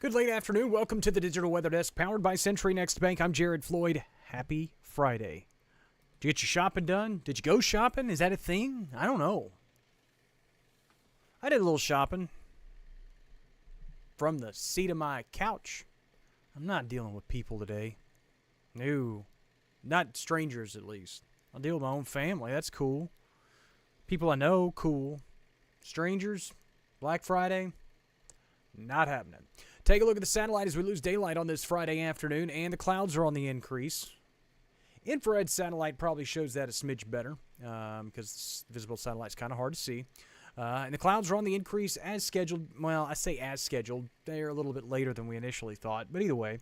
Good late afternoon. Welcome to the Digital Weather Desk, powered by Century Next Bank. I'm Jared Floyd. Happy Friday. Did you get your shopping done? Did you go shopping? Is that a thing? I don't know. I did a little shopping from the seat of my couch. I'm not dealing with people today. No. Not strangers, at least. I'll deal with my own family. That's cool. People I know, cool. Strangers, Black Friday, not happening. Take a look at the satellite as we lose daylight on this Friday afternoon, and the clouds are on the increase. Infrared satellite probably shows that a smidge better because visible satellite's kind of hard to see. And the clouds are on the increase as scheduled. Well, I say as scheduled. They're a little bit later than we initially thought. But either way,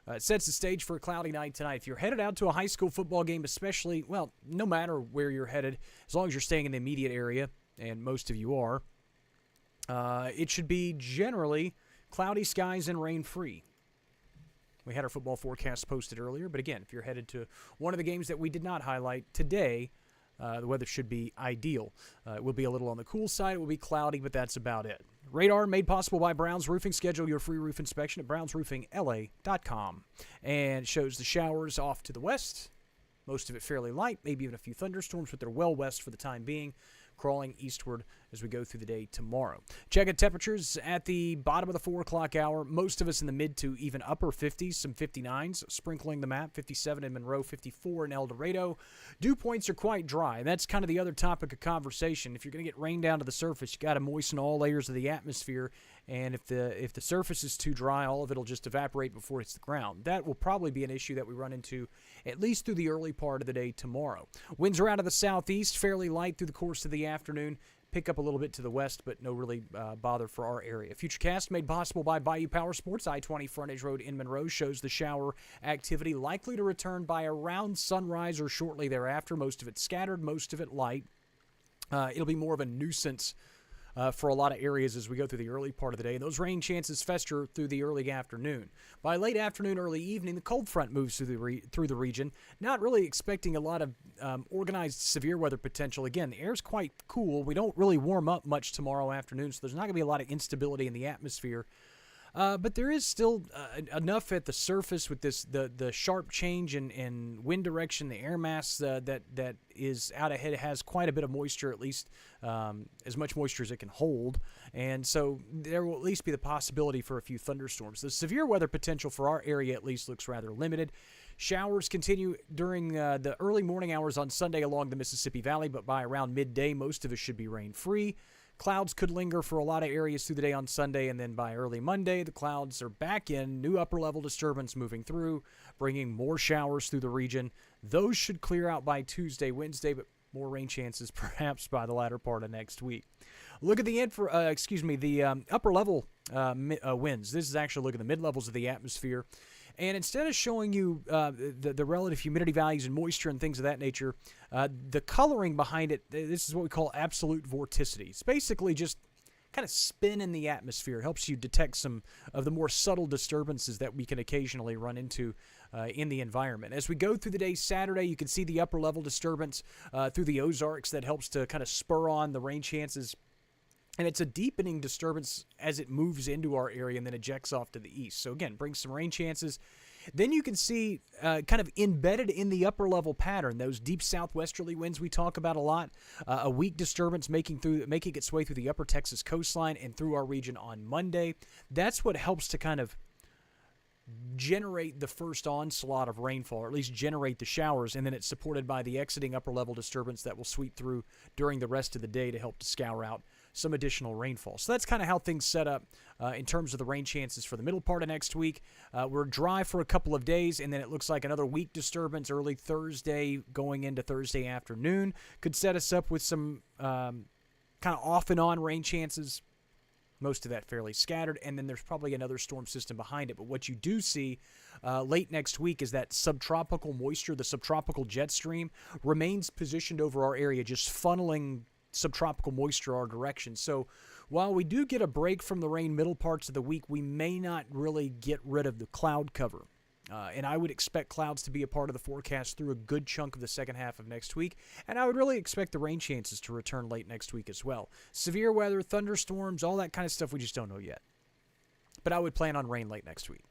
it sets the stage for a cloudy night tonight. If you're headed out to a high school football game especially, well, no matter where you're headed, as long as you're staying in the immediate area, and most of you are, it should be generally cloudy skies and rain-free. We had our football forecast posted earlier, but again, if you're headed to one of the games that we did not highlight today, the weather should be ideal. It will be a little on the cool side. It will be cloudy, but that's about it. Radar made possible by Brown's Roofing. Schedule your free roof inspection at brownsroofingla.com. And shows the showers off to the west. Most of it fairly light, maybe even a few thunderstorms, but they're well west for the time being, crawling eastward as we go through the day tomorrow. Checking temperatures at the bottom of the 4 o'clock hour. Most of us in the mid to even upper 50s, some 59s, sprinkling the map. 57 in Monroe, 54 in El Dorado. Dew points are quite dry, and that's kind of the other topic of conversation. If you're going to get rain down to the surface, you got to moisten all layers of the atmosphere, and if the surface is too dry, all of it will just evaporate before it hits the ground. That will probably be an issue that we run into at least through the early part of the day tomorrow. Winds are out of the southeast, fairly light through the course of the afternoon. Pick up a little bit to the west, but no really bother for our area. Futurecast made possible by Bayou Power Sports. I-20 Frontage Road in Monroe shows the shower activity likely to return by around sunrise or shortly thereafter. Most of it scattered, most of it light. It'll be more of a nuisance for a lot of areas as we go through the early part of the day. Those rain chances fester through the early afternoon. By late afternoon, early evening, the cold front moves through the region. Not really expecting a lot of organized severe weather potential. Again, the air's quite cool. We don't really warm up much tomorrow afternoon, so there's not going to be a lot of instability in the atmosphere. But there is still enough at the surface with the sharp change in wind direction, the air mass that is out ahead has quite a bit of moisture, at least as much moisture as it can hold. And so there will at least be the possibility for a few thunderstorms. The severe weather potential for our area at least looks rather limited. Showers continue during the early morning hours on Sunday along the Mississippi Valley, but by around midday, most of it should be rain-free. Clouds could linger for a lot of areas through the day on Sunday, and then by early Monday, the clouds are back in. New upper-level disturbance moving through, bringing more showers through the region. Those should clear out by Tuesday, Wednesday, but more rain chances perhaps by the latter part of next week. Look at the upper-level winds. This is actually looking at the mid-levels of the atmosphere. And instead of showing you the relative humidity values and moisture and things of that nature, the coloring behind it, this is what we call absolute vorticity. It's basically just kind of spin in the atmosphere. It helps you detect some of the more subtle disturbances that we can occasionally run into in the environment. As we go through the day Saturday, you can see the upper level disturbance through the Ozarks that helps to kind of spur on the rain chances. And it's a deepening disturbance as it moves into our area and then ejects off to the east. So again, brings some rain chances. Then you can see kind of embedded in the upper level pattern, those deep southwesterly winds we talk about a lot, a weak disturbance making its way through the upper Texas coastline and through our region on Monday. That's what helps to kind of generate the first onslaught of rainfall, or at least generate the showers, and then it's supported by the exiting upper level disturbance that will sweep through during the rest of the day to help to scour out some additional rainfall. So that's kind of how things set up in terms of the rain chances for the middle part of next week. We're dry for a couple of days, and then it looks like another weak disturbance early Thursday going into Thursday afternoon could set us up with some kind of off and on rain chances. Most of that fairly scattered, and then there's probably another storm system behind it. But what you do see late next week is that subtropical moisture, the subtropical jet stream, remains positioned over our area, just funneling subtropical moisture our direction. So while we do get a break from the rain middle parts of the week, we may not really get rid of the cloud cover. And I would expect clouds to be a part of the forecast through a good chunk of the second half of next week. And I would really expect the rain chances to return late next week as well. Severe weather, thunderstorms, all that kind of stuff, we just don't know yet. But I would plan on rain late next week.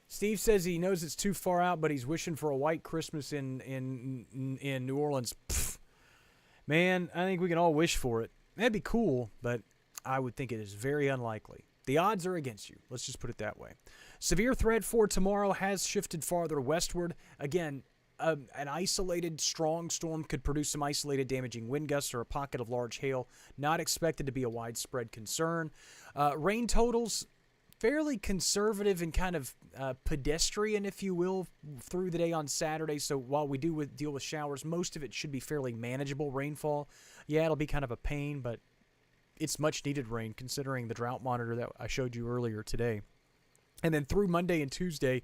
Steve says he knows it's too far out, but he's wishing for a white Christmas in New Orleans. Pfft. Man, I think we can all wish for it. That'd be cool, but I would think it is very unlikely. The odds are against you. Let's just put it that way. Severe threat for tomorrow has shifted farther westward. Again, an isolated strong storm could produce some isolated damaging wind gusts or a pocket of large hail. Not expected to be a widespread concern. Rain totals fairly conservative and kind of pedestrian, if you will, through the day on Saturday. So while we do deal with showers, most of it should be fairly manageable rainfall. Yeah, it'll be kind of a pain, but it's much needed rain considering the drought monitor that I showed you earlier today. And then through Monday and Tuesday,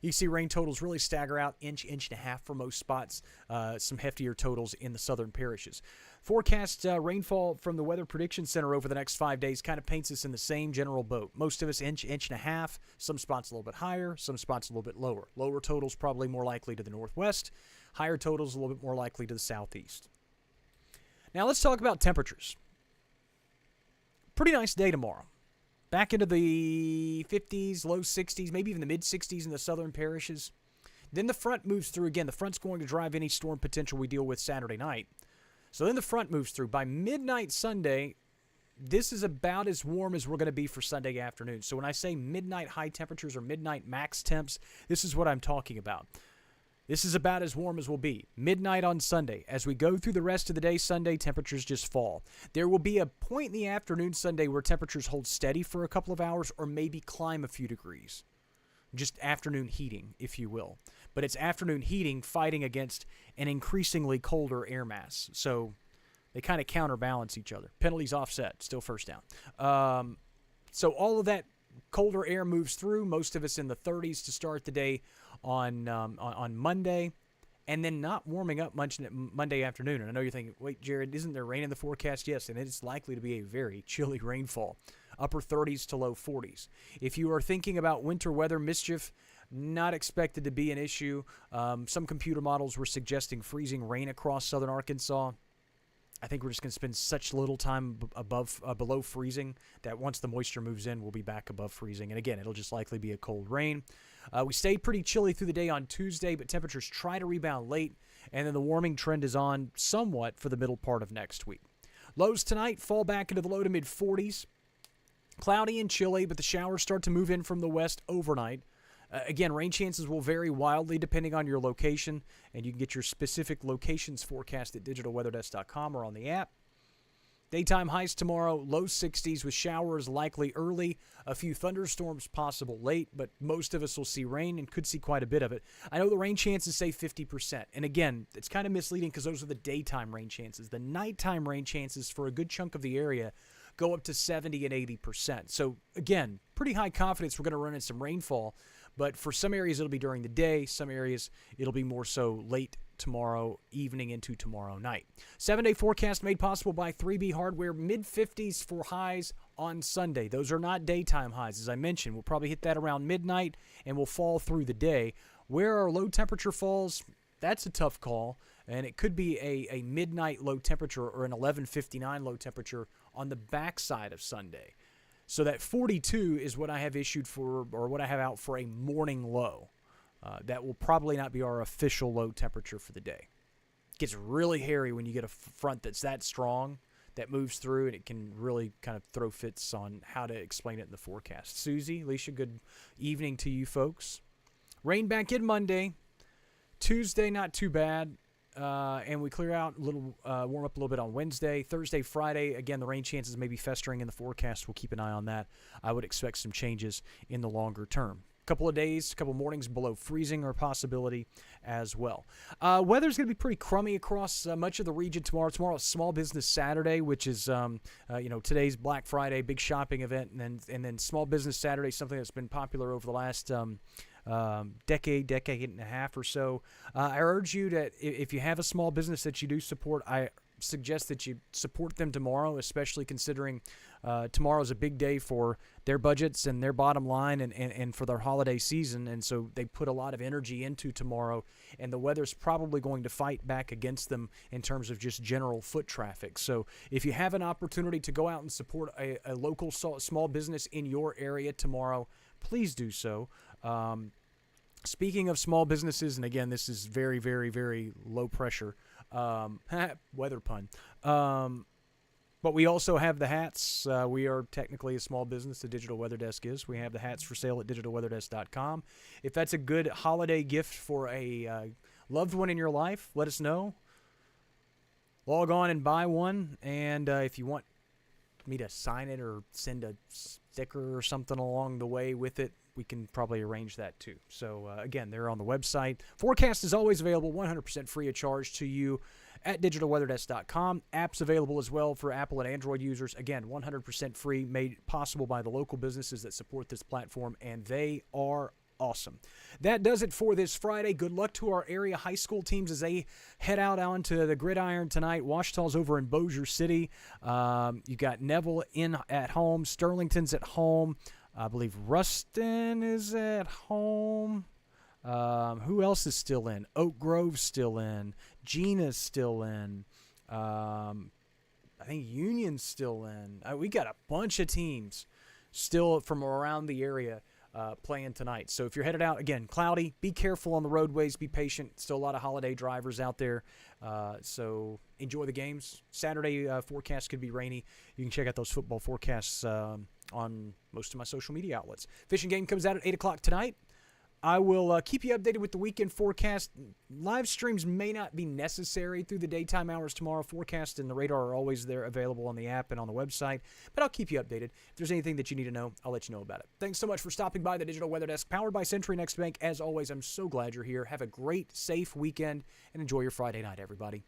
you see rain totals really stagger out inch and a half for most spots, some heftier totals in the southern parishes. Forecast rainfall from the Weather Prediction Center over the next 5 days kind of paints us in the same general boat. Most of us inch and a half, some spots a little bit higher, some spots a little bit lower. Lower totals probably more likely to the northwest, higher totals a little bit more likely to the southeast. Now let's talk about temperatures. Pretty nice day tomorrow. Back into the 50s, low 60s, maybe even the mid-60s in the southern parishes. Then the front moves through again. The front's going to drive any storm potential we deal with Saturday night. So then the front moves through. By midnight Sunday, this is about as warm as we're going to be for Sunday afternoon. So when I say midnight high temperatures or midnight max temps, this is what I'm talking about. This is about as warm as we'll be. Midnight on Sunday. As we go through the rest of the day Sunday, temperatures just fall. There will be a point in the afternoon Sunday where temperatures hold steady for a couple of hours or maybe climb a few degrees. Just afternoon heating, if you will. But it's afternoon heating fighting against an increasingly colder air mass. So they kind of counterbalance each other. Penalties offset, still first down. So all of that colder air moves through. Most of us in the 30s to start the day on Monday, and then not warming up much Monday afternoon. And I know you're thinking, wait, Jared, isn't there rain in the forecast? Yes, and it is likely to be a very chilly rainfall, upper 30s to low 40s. If you are thinking about winter weather mischief, not expected to be an issue. Some computer models were suggesting freezing rain across southern Arkansas. I think we're just going to spend such little time below freezing that once the moisture moves in, we'll be back above freezing. And again, it'll just likely be a cold rain. We stayed pretty chilly through the day on Tuesday, but temperatures try to rebound late, and then the warming trend is on somewhat for the middle part of next week. Lows tonight fall back into the low to mid 40s. Cloudy and chilly, but the showers start to move in from the west overnight. Again, rain chances will vary wildly depending on your location, and you can get your specific locations forecast at digitalweatherdesk.com or on the app. Daytime highs tomorrow, low 60s with showers likely early, a few thunderstorms possible late, but most of us will see rain and could see quite a bit of it. I know the rain chances say 50%, and again, it's kind of misleading because those are the daytime rain chances. The nighttime rain chances for a good chunk of the area go up to 70 and 80%. So again, pretty high confidence we're going to run into some rainfall. But for some areas, it'll be during the day. Some areas, it'll be more so late tomorrow evening into tomorrow night. 7-day forecast made possible by 3B Hardware. Mid-50s for highs on Sunday. Those are not daytime highs. As I mentioned, we'll probably hit that around midnight, and we'll fall through the day. Where our low temperature falls, that's a tough call. And it could be a midnight low temperature or an 11:59 low temperature on the backside of Sunday. So that 42 is what I have issued for, or what I have out for a morning low. That will probably not be our official low temperature for the day. It gets really hairy when you get a front that's that strong, that moves through, and it can really kind of throw fits on how to explain it in the forecast. Susie, Alicia, good evening to you folks. Rain back in Monday. Tuesday, not too bad. And we clear out a little, warm up a little bit on Wednesday. Thursday, Friday, again, the rain chances may be festering in the forecast. We'll keep an eye on that. I would expect some changes in the longer term. Couple of days, couple mornings below freezing are a possibility as well. Weather's going to be pretty crummy across much of the region tomorrow. Tomorrow's Small Business Saturday, which is today's Black Friday, big shopping event, and then Small Business Saturday, something that's been popular over the last decade and a half or so. I urge you that if you have a small business that you do support, I suggest that you support them tomorrow, especially considering tomorrow's a big day for their budgets and their bottom line and for their holiday season. And so they put a lot of energy into tomorrow, and the weather's probably going to fight back against them in terms of just general foot traffic. So if you have an opportunity to go out and support a local small business in your area tomorrow, please do so. Speaking of small businesses, and again, this is very, very, very low pressure, weather pun. But we also have the hats. We are technically a small business, the Digital Weather Desk is. We have the hats for sale at digitalweatherdesk.com. If that's a good holiday gift for a loved one in your life, let us know. Log on and buy one. And if you want me to sign it or send a sticker or something along the way with it, we can probably arrange that too. So again, they're on the website. Forecast is always available 100% free of charge to you at digitalweatherdesk.com. Apps available as well for Apple and Android users. Again, 100% free, made possible by the local businesses that support this platform, and they are awesome. That does it for this Friday. Good luck to our area high school teams as they head out onto the gridiron tonight. Ouachita's over in Bossier City. You got Neville in at home. Sterlington's at home. I believe Ruston is at home. Who else is still in? Oak Grove's still in. Gina's still in. I think Union's still in. We got a bunch of teams still from around the area playing tonight. So if you're headed out, again, cloudy, be careful on the roadways, be patient. Still a lot of holiday drivers out there. So enjoy the games. Saturday forecast could be rainy. You can check out those football forecasts on most of my social media outlets. Fishing game comes out at 8 o'clock tonight. I will keep you updated with the weekend forecast. Live streams may not be necessary through the daytime hours tomorrow. Forecast and the radar are always there, available on the app and on the website. But I'll keep you updated. If there's anything that you need to know, I'll let you know about it. Thanks so much for stopping by the Digital Weather Desk, powered by Century Next Bank. As always, I'm so glad you're here. Have a great, safe weekend, and enjoy your Friday night, everybody.